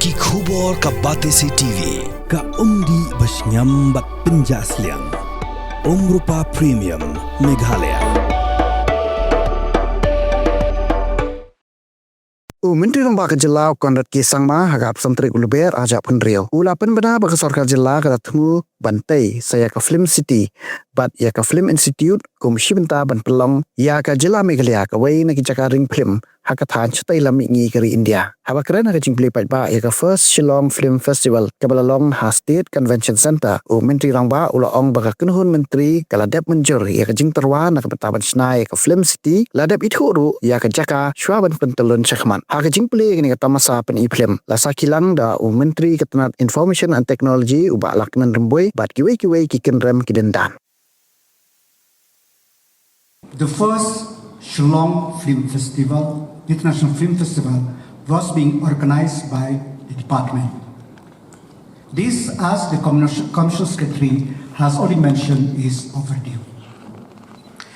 Ki khubor ka Batesi TV. Ka umdi basnyambat penjaslian. Rupa Premium Meghalaya. Menteri Lembaga Jelau Conrad Kisangma harap Santri Uluber ajak penriau. Ulapan benar bagi Sarkar Jelau kata temu bantai saya ke Phlim City. Bat ya ke Phlim Institute kumsi benta ban pelong ya ke Jelau Meghalaya ke wei nak Jakarta ring Phlim hakatan cetai lami ngi keri India. Haba keren nak jingpli pai ba ya ke First Shillong Film Festival ke Balalong Ha State Convention Center. Menteri Rangba ulaong bagi kenhun menteri kaladep menjur ya ke jing terwa nak betaban senai ke Phlim City ladep itu ru ya ke Jakarta syuaban pentelun Syekman. Haka jingpli kini kata masa pen Phlim la sakilang da menteri ketenat information and technology ubak laknan remboi bat kiwei kikin rem kidendan. The first Shillong Film Festival, International Film Festival, was being organized by the department. This, as the Commercial Secretary has already mentioned, is overdue.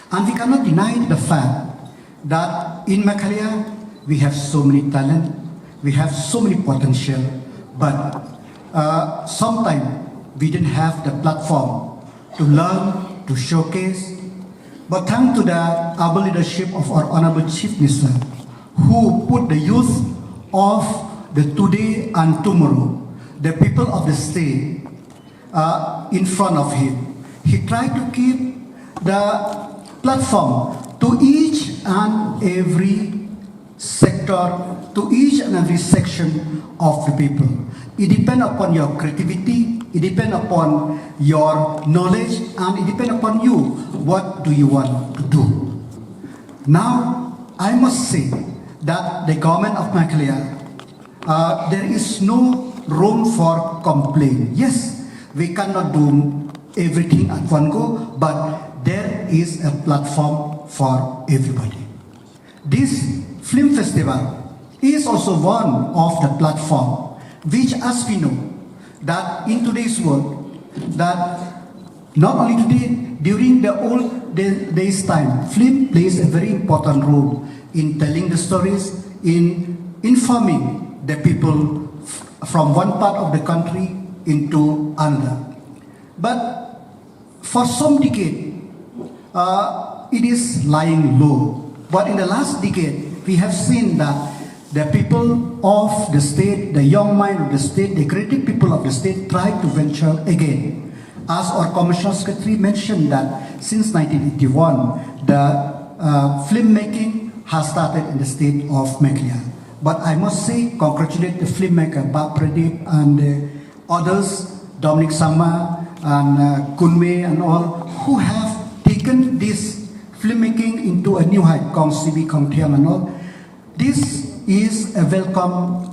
And we cannot deny the fact that in Meghalaya we have so many talent, we have so many potential, but sometimes we didn't have the platform to learn, to showcase. But thanks to the able leadership of our Honorable Chief Minister, who put the youth of the today and tomorrow, the people of the state, in front of him. He tried to keep the platform to each and every sector, to each and every section of the people. It depends upon your creativity, it depends upon your knowledge, and it depends upon you. What do you want to do? Now, I must say that the government of Meghalaya, there is no room for complaint. Yes, we cannot do everything at one go, but there is a platform for everybody. This film festival is also one of the platform which, as we know, that in today's world, that not only today, during the old days time, film plays a very important role in telling the stories, in informing the people from one part of the country into another. But for some decade, it is lying low. But in the last decade, we have seen that the people of the state, the young mind of the state, the creative people of the state try to venture again. As our Commercial Secretary mentioned that since 1981, the filmmaking has started in the state of Meghalaya. But I must say, congratulate the filmmaker, Bap Pradeep and others, Dominic Sama and Kunme and all, who have taken this filmmaking into a new height, Kong CB, Kong Thiam and all. This is a welcome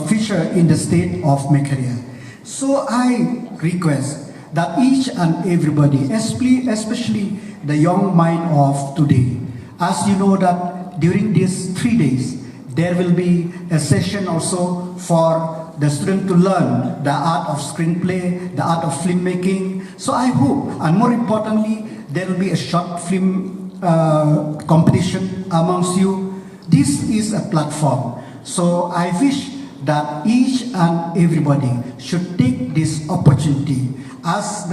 feature in the state of Meghalaya. So I request that each and everybody, especially the young mind of today, as you know that during these 3 days, there will be a session also for the student to learn the art of screenplay, the art of filmmaking. So I hope, and more importantly, there will be a short film competition amongst you. This is a platform. So I wish that each and everybody should take this opportunity. As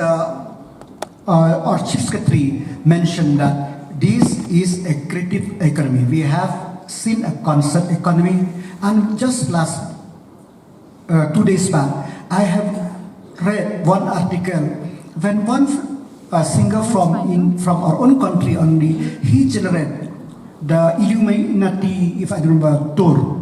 our Chief Secretary mentioned that this is a creative economy. We have seen a concept economy, and just last 2 days back, I have read one article when one singer from our own country only, he generated the Illuminati, if I remember, tour.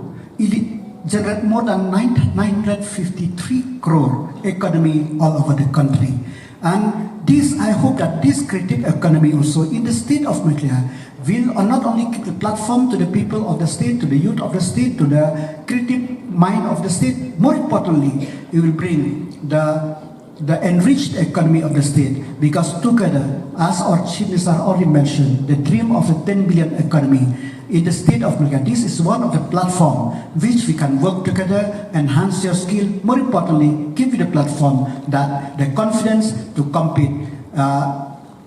Generate more than 953 crore economy all over the country. And this, I hope that this creative economy also in the state of Meghalaya will not only give the platform to the people of the state, to the youth of the state, to the creative mind of the state. More importantly, it will bring the enriched economy of the state, because together, as our Chief Minister already mentioned, the dream of a 10 billion economy in the state of Meghalaya, this is one of the platform which we can work together, enhance your skill, more importantly, give you the platform that the confidence to compete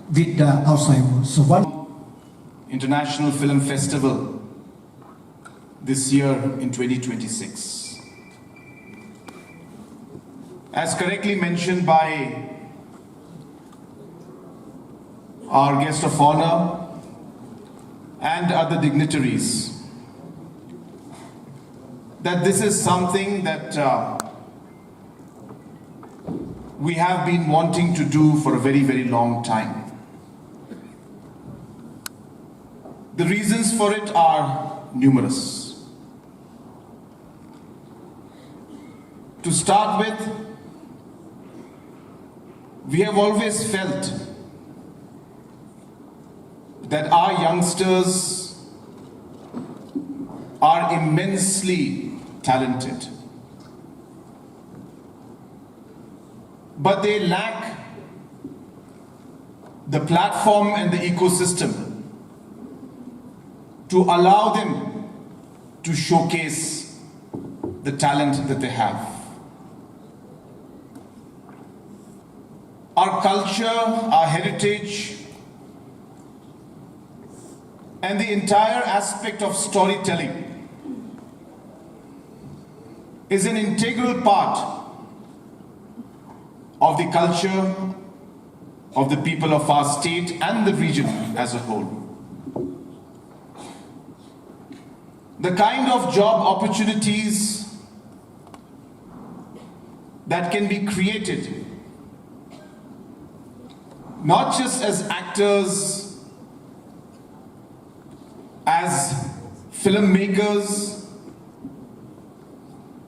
with the outside world. So one International Film Festival this year in 2026. As correctly mentioned by our guest of honor and other dignitaries, that this is something that we have been wanting to do for a very, very long time. The reasons for it are numerous. To start with, we have always felt that our youngsters are immensely talented, but they lack the platform and the ecosystem to allow them to showcase the talent that they have. Our culture, our heritage, and the entire aspect of storytelling is an integral part of the culture of the people of our state and the region as a whole. The kind of job opportunities that can be created, not just as actors, as filmmakers,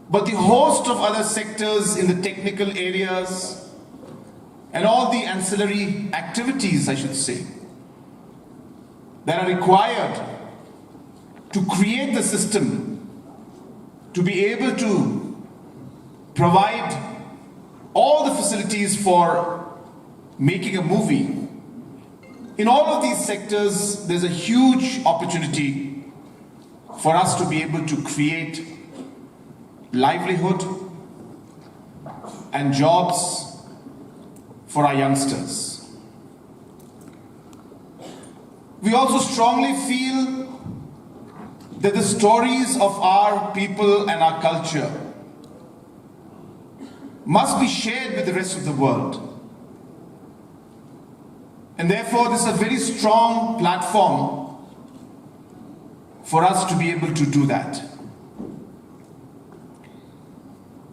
but the host of other sectors in the technical areas and all the ancillary activities, I should say, that are required to create the system to be able to provide all the facilities for making a movie. In all of these sectors, there's a huge opportunity for us to be able to create livelihood and jobs for our youngsters. We also strongly feel that the stories of our people and our culture must be shared with the rest of the world. And therefore, this is a very strong platform for us to be able to do that.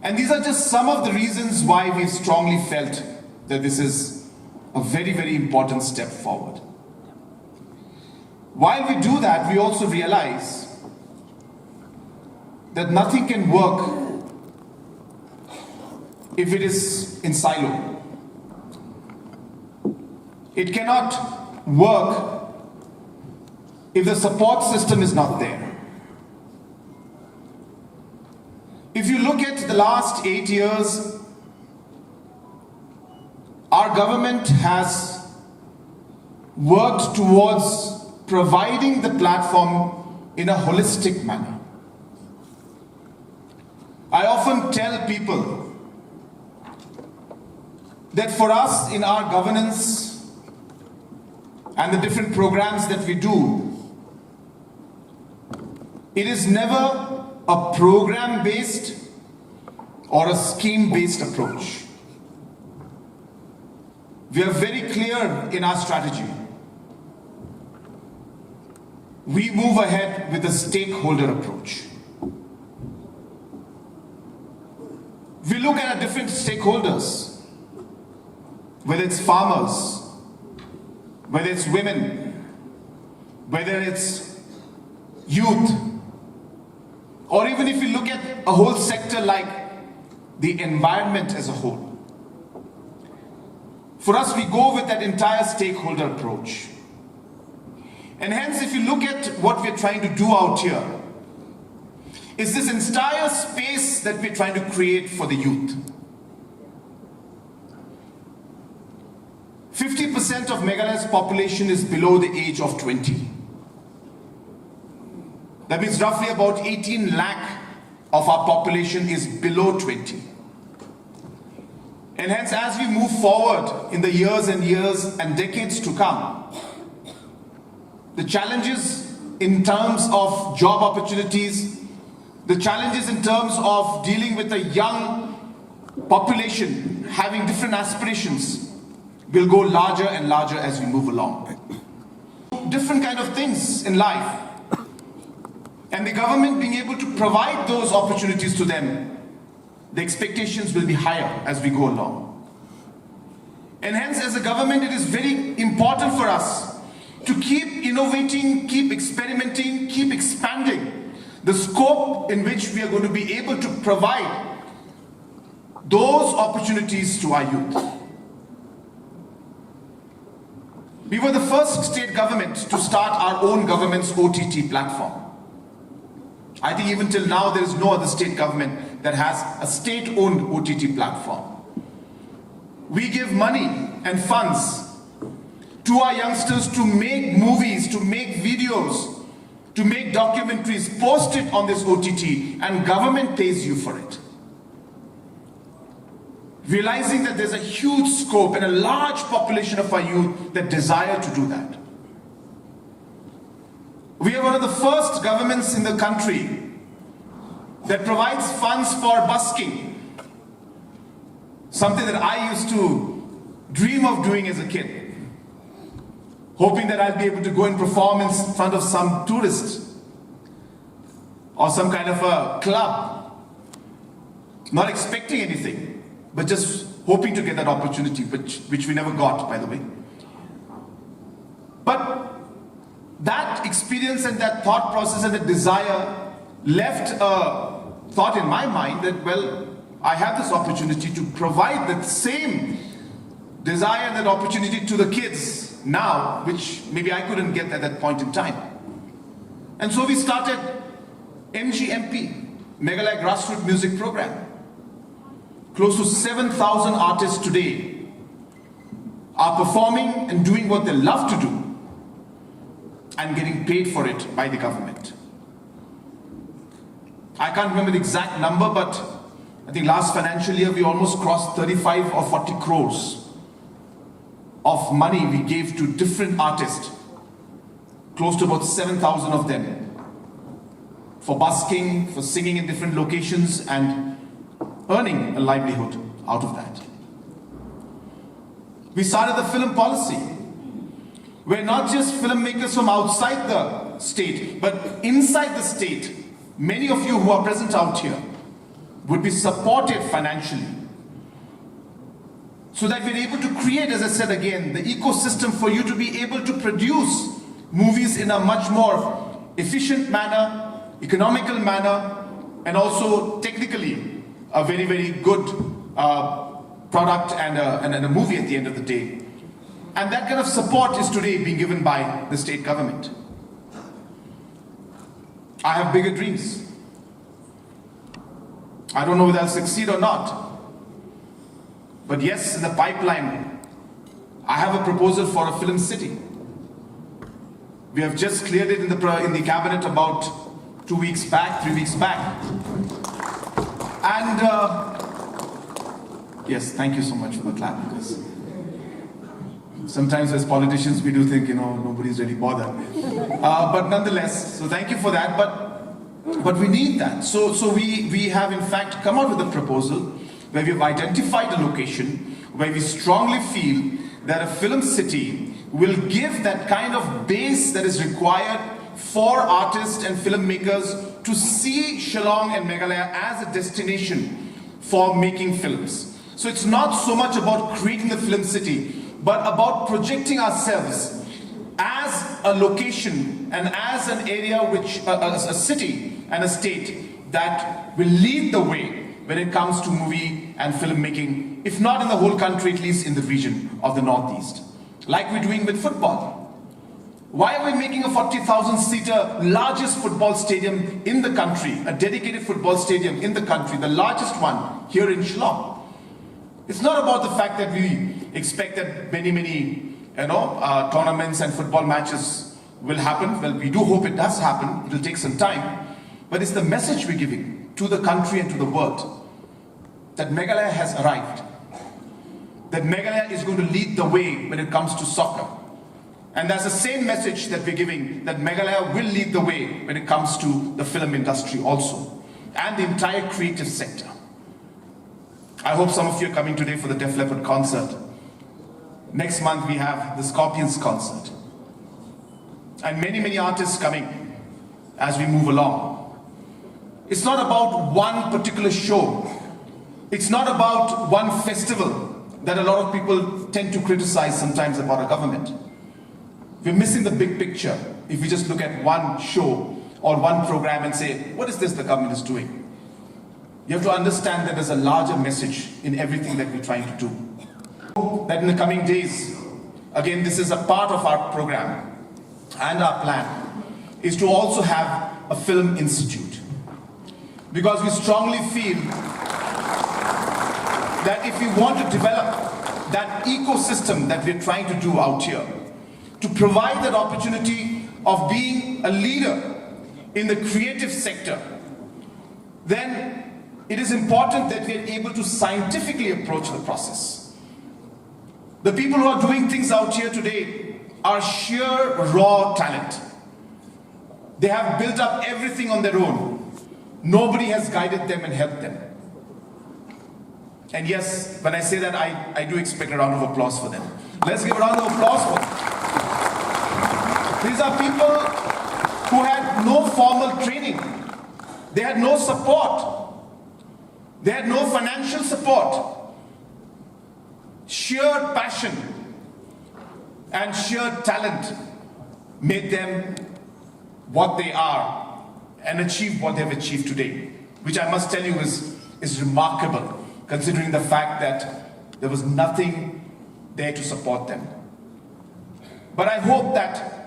And these are just some of the reasons why we strongly felt that this is a very, very important step forward. While we do that, we also realize that nothing can work if it is in silo. It cannot work if the support system is not there. If you look at the last 8 years, our government has worked towards providing the platform in a holistic manner. I often tell people that for us in our governance and the different programs that we do, it is never a program-based or a scheme-based approach. We are very clear in our strategy. We move ahead with a stakeholder approach. We look at our different stakeholders, whether it's farmers, whether it's women, whether it's youth, or even if you look at a whole sector like the environment as a whole. For us, we go with that entire stakeholder approach. And hence, if you look at what we're trying to do out here, is this entire space that we're trying to create for the youth. 50% of Meghalaya's population is below the age of 20. That means roughly about 18 lakh of our population is below 20. And hence, as we move forward in the years and decades to come, the challenges in terms of job opportunities the challenges in terms of dealing with a young population having different aspirations will go larger and larger as we move along. Different kind of things in life, and the government being able to provide those opportunities to them, the expectations will be higher as we go along. And hence, as a government, it is very important for us to keep innovating, keep experimenting, keep expanding the scope in which we are going to be able to provide those opportunities to our youth. We were the first state government to start our own government's OTT platform. I think even till now there is no other state government that has a state-owned OTT platform. We give money and funds to our youngsters to make movies, to make videos, to make documentaries, post it on this OTT, and government pays you for it. Realizing that there's a huge scope and a large population of our youth that desire to do that. We are one of the first governments in the country that provides funds for busking, something that I used to dream of doing as a kid, hoping that I'll be able to go and perform in front of some tourist or some kind of a club, not expecting anything, but just hoping to get that opportunity, which we never got, by the way. But that experience and that thought process and the desire left a thought in my mind that, well, I have this opportunity to provide that same desire and that opportunity to the kids now, which maybe I couldn't get at that point in time. And so we started MGMP, Meghalaya Grassroots Music Program. Close to 7,000 artists today are performing and doing what they love to do and getting paid for it by the government. I can't remember the exact number, but I think last financial year we almost crossed 35 or 40 crores of money we gave to different artists, close to about 7,000 of them, for busking, for singing in different locations and earning a livelihood out of that. We started the film policy, where not just filmmakers from outside the state, but inside the state, many of you who are present out here, would be supported financially, so that we're able to create, as I said again, the ecosystem for you to be able to produce movies in a much more efficient manner, economical manner, and also technically a very, very good product and a movie at the end of the day. And that kind of support is today being given by the state government. I have bigger dreams. I don't know whether I'll succeed or not. But yes, in the pipeline, I have a proposal for a film city. We have just cleared it in the cabinet about 2 weeks back, 3 weeks back. And yes, thank you so much for the clap, because sometimes as politicians we do think, nobody's really bothered. But nonetheless, so thank you for that. But we need that. So we have in fact come out with a proposal where we've identified a location where we strongly feel that a film city will give that kind of base that is required for artists and filmmakers to see Shillong and Meghalaya as a destination for making films. So it's not so much about creating the film city, but about projecting ourselves as a location and as an area which, a city and a state that will lead the way when it comes to movie and filmmaking, if not in the whole country, at least in the region of the Northeast. Like we're doing with football. Why are we making a 40,000-seater largest football stadium in the country, a dedicated football stadium in the country, the largest one here in Shillong? It's not about the fact that we expect that many tournaments and football matches will happen. Well, we do hope it does happen. It will take some time. But it's the message we're giving to the country and to the world that Meghalaya has arrived. That Meghalaya is going to lead the way when it comes to soccer. And that's the same message that we're giving, that Meghalaya will lead the way when it comes to the film industry also. and the entire creative sector. I hope some of you are coming today for the Def Leppard concert. Next month we have the Scorpions concert. And many, many artists coming as we move along. It's not about one particular show. It's not about one festival that a lot of people tend to criticize sometimes about our government. We're missing the big picture if we just look at one show or one program and say, what is this the government is doing? You have to understand that there's a larger message in everything that we're trying to do. That in the coming days, again, this is a part of our program and our plan, is to also have a film institute. Because we strongly feel that if we want to develop that ecosystem that we're trying to do out here, to provide that opportunity of being a leader in the creative sector, then it is important that we are able to scientifically approach the process. The people who are doing things out here today are sheer raw talent. They have built up everything on their own. Nobody has guided them and helped them. And yes, when I say that, I do expect a round of applause for them. Let's give a round of applause for them. These are people who had no formal training. They had no support. They had no financial support. Sheer passion and sheer talent made them what they are and achieve what they've achieved today, which I must tell you is remarkable, considering the fact that there was nothing there to support them. But I hope that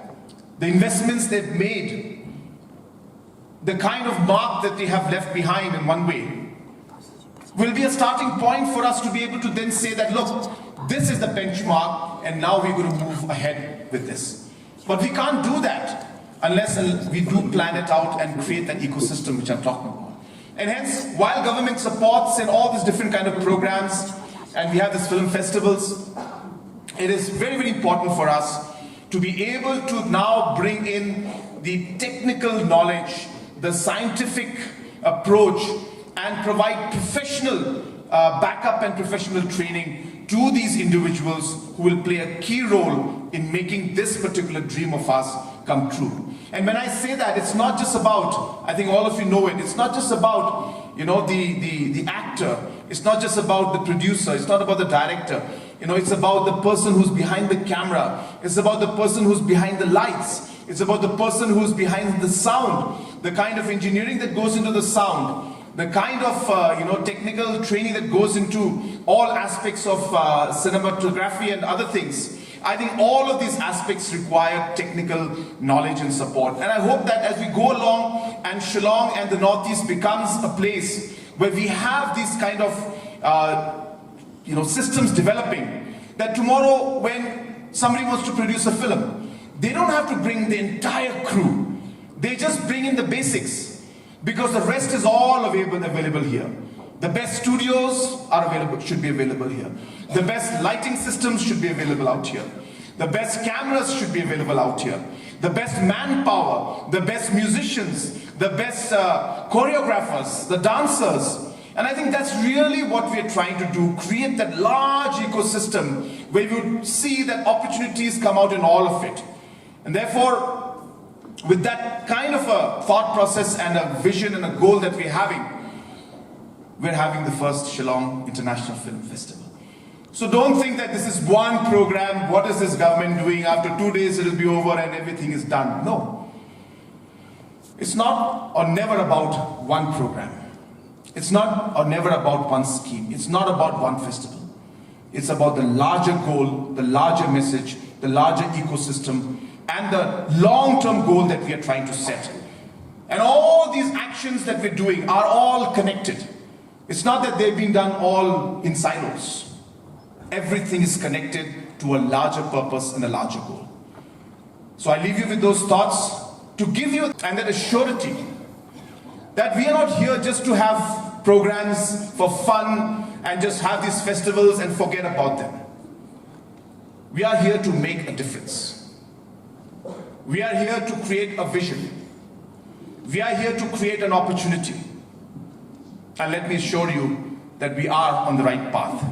the investments they've made, the kind of mark that they have left behind in one way, will be a starting point for us to be able to then say that, look, this is the benchmark and now we're going to move ahead with this. But we can't do that unless we do plan it out and create that ecosystem which I'm talking about. And hence, while government supports and all these different kind of programs, and we have these film festivals, it is very, very important for us to be able to now bring in the technical knowledge, the scientific approach, and provide professional backup and professional training to these individuals who will play a key role in making this particular dream of ours come true. And when I say that, it's not just about, I think all of you know it, it's not just about, you know, the actor, it's not just about the producer, it's not about the director, you know, it's about the person who's behind the camera, it's about the person who's behind the lights, it's about the person who's behind the sound, the kind of engineering that goes into the sound, the kind of technical training that goes into all aspects of cinematography and other things. I think all of these aspects require technical knowledge and support. And I hope that as we go along and Shillong and the Northeast becomes a place where we have these kind of systems developing, that tomorrow when somebody wants to produce a film, they don't have to bring the entire crew. They just bring in the basics, because the rest is all available here. The best studios are available, should be available here. The best lighting systems should be available out here. The best cameras should be available out here. The best manpower, the best musicians, the best choreographers, the dancers. And I think that's really what we're trying to do, create that large ecosystem where we would see that opportunities come out in all of it. And therefore, with that kind of a thought process and a vision and a goal that we're having the first Shillong International Film Festival. So don't think that this is one program, what is this government doing, after 2 days it'll be over and everything is done. No. It's not or never about one program. It's not or never about one scheme. It's not about one festival. It's about the larger goal, the larger message, the larger ecosystem, and the long-term goal that we are trying to set. And all these actions that we're doing are all connected. It's not that they've been done all in silos. Everything is connected to a larger purpose and a larger goal. So I leave you with those thoughts to give you and that assurity that we are not here just to have programs for fun and just have these festivals and forget about them. We are here to make a difference. We are here to create a vision. We are here to create an opportunity. And let me assure you that we are on the right path.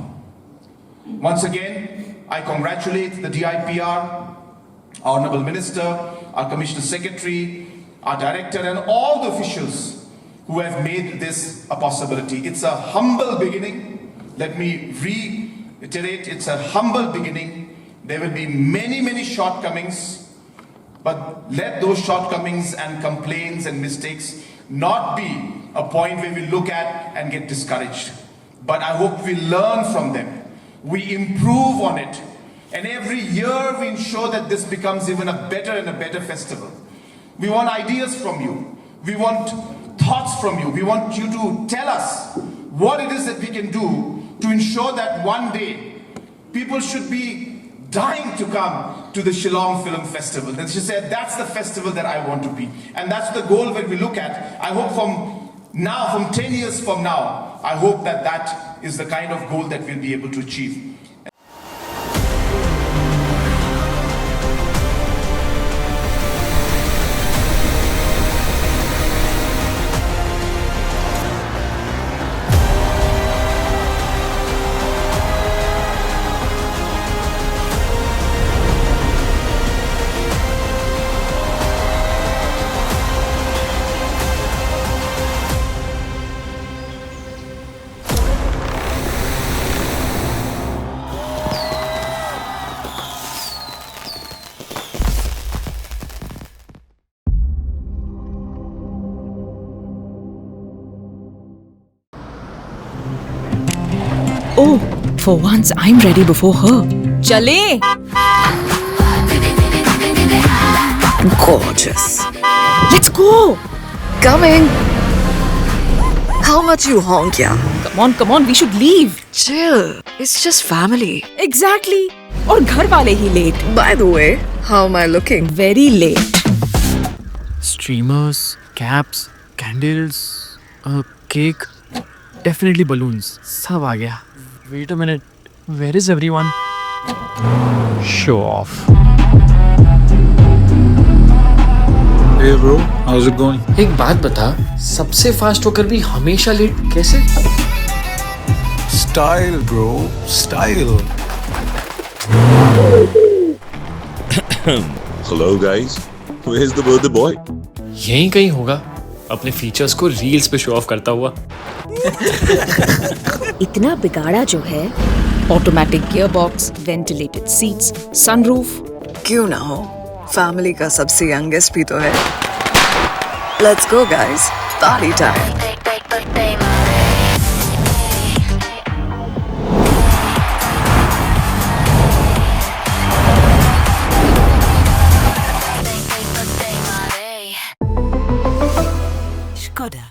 Once again, I congratulate the DIPR, our Honourable Minister, our Commissioner Secretary, our Director and all the officials who have made this a possibility. It's a humble beginning. Let me reiterate, it's a humble beginning. There will be many, many shortcomings, but let those shortcomings and complaints and mistakes not be a point where we look at and get discouraged. But I hope we learn from them. We improve on it. And every year we ensure that this becomes even a better and a better festival. We want ideas from you. We want thoughts from you. We want you to tell us what it is that we can do to ensure that one day people should be dying to come to the Shillong Film Festival. And she said, that's the festival that I want to be. And that's the goal that we look at. I hope from 10 years from now, I hope that that is the kind of goal that we'll be able to achieve. Oh, for once I'm ready before her. Chale! Gorgeous. Let's go! Coming. How much you honk, yeah? Come on, we should leave. Chill. It's just family. Exactly. और घर वाले ही late. By the way, how am I looking? Very late. Streamers, caps, candles, a cake, definitely balloons. सब आ गया. Wait a minute. Where is everyone? Show off. Hey bro, how's it going? एक बात बता, सबसे fast होकर भी हमेशा late कैसे? Style bro, style. Hello guys, where's the birthday boy? यहीं कहीं होगा, अपने फीचर्स को रील्स पे शो ऑफ करता हुआ. इतना बिगाड़ा जो है. Automatic gearbox, ventilated seats, sunroof. क्यों ना हो? फैमिली का सबसे यंगेस्ट भी तो है. Let's go guys, party time. Skoda.